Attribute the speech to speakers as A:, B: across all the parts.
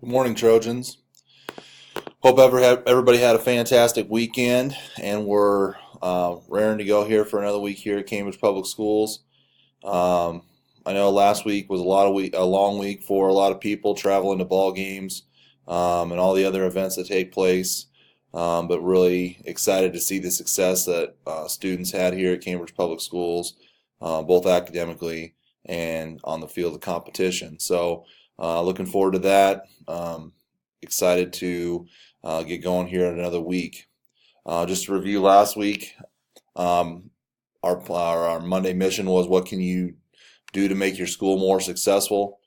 A: Good morning, Trojans. Hope everybody had a fantastic weekend, and we're raring to go here for another week here at Cambridge Public Schools. Um, I know last week was a long week for a lot of people traveling to ball games and all the other events that take place. But really excited to see the success that students had here at Cambridge Public Schools, both academically and on the field of competition. So looking forward to that. Excited to get going here in another week. Just to review last week, um, our Monday mission was what can you do to make your school more successful?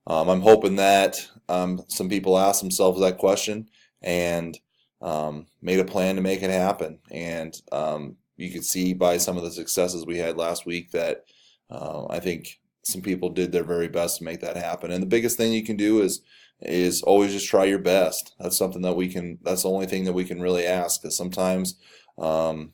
A: I'm hoping that some people asked themselves that question and made a plan to make it happen. And you could see by some of the successes we had last week that I think some people did their very best to make that happen. And the biggest thing you can do is always just try your best. That's something that that's the only thing that we can really ask, because sometimes the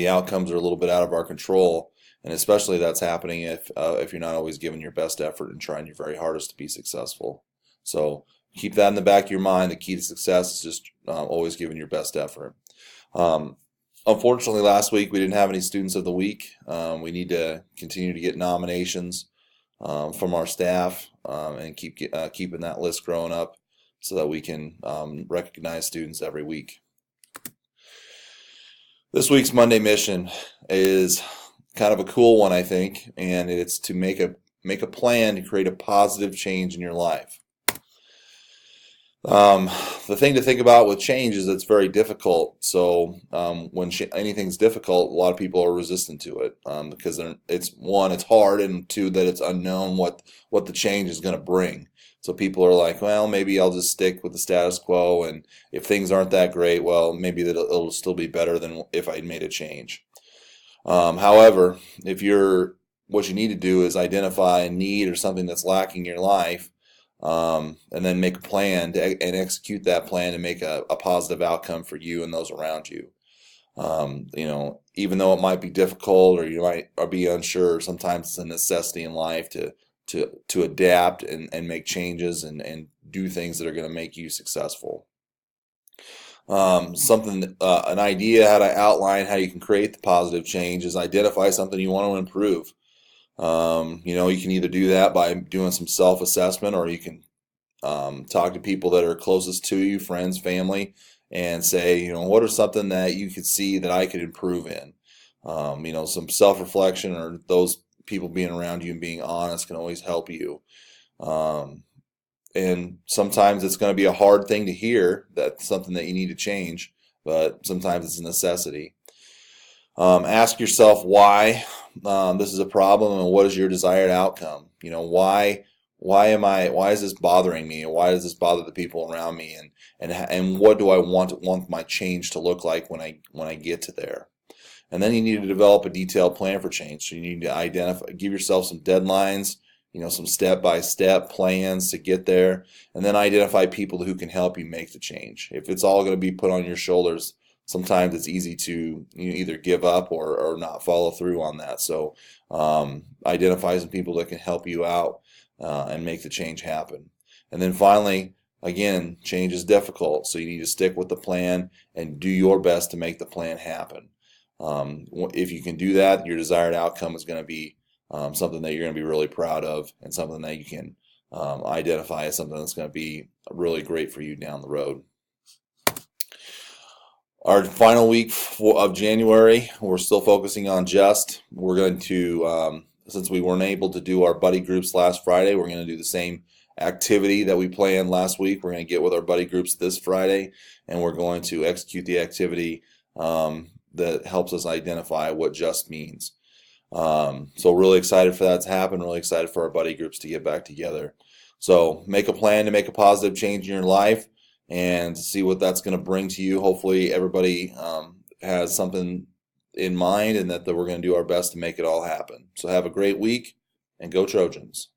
A: outcomes are a little bit out of our control, and especially that's happening if you're not always giving your best effort and trying your very hardest to be successful. So keep that in the back of your mind. The key to success is just always giving your best effort. Unfortunately, last week we didn't have any students of the week. We need to continue to get nominations from our staff and keeping that list growing up so that we can recognize students every week. This week's Monday mission is kind of a cool one, I think, and it's to make a plan to create a positive change in your life. The thing to think about with change is it's very difficult. So when anything's difficult, a lot of people are resistant to it because it's hard, and two, that it's unknown what the change is going to bring. So people are like, well, maybe I'll just stick with the status quo, and if things aren't that great, well, maybe it'll still be better than if I made a change. However, what you need to do is identify a need or something that's lacking in your life, and then make a plan and execute that plan and make a positive outcome for you and those around you. Even though it might be difficult or you might be unsure, sometimes it's a necessity in life to adapt and make changes and do things that are going to make you successful. An idea how to outline how you can create the positive change is identify something you want to improve. You can either do that by doing some self-assessment, or you can talk to people that are closest to you, friends, family, and say, what are something that you could see that I could improve in? Some self-reflection, or those people being around you and being honest can always help you. And sometimes it's going to be a hard thing to hear, that's something that you need to change, but sometimes it's a necessity. Ask yourself why this is a problem, and what is your desired outcome. Why is this bothering me, and why does this bother the people around me, and what do I want my change to look like when I get to there. And then you need to develop a detailed plan for change. So you need to give yourself some deadlines, some step-by-step plans to get there, and then identify people who can help you make the change. If it's all going to be put on your shoulders, sometimes it's easy to either give up or not follow through on that. So identify some people that can help you out and make the change happen. And then finally, again, change is difficult, so you need to stick with the plan and do your best to make the plan happen. If you can do that, your desired outcome is going to be something that you're going to be really proud of, and something that you can identify as something that's going to be really great for you down the road. Our final week of January, we're still focusing on Just. We're going to, since we weren't able to do our buddy groups last Friday, we're going to do the same activity that we planned last week. We're going to get with our buddy groups this Friday, and we're going to execute the activity that helps us identify what Just means. So really excited for that to happen, really excited for our buddy groups to get back together. So make a plan to make a positive change in your life and see what that's going to bring to you. Hopefully everybody has something in mind, and that we're going to do our best to make it all happen. So have a great week, and go Trojans.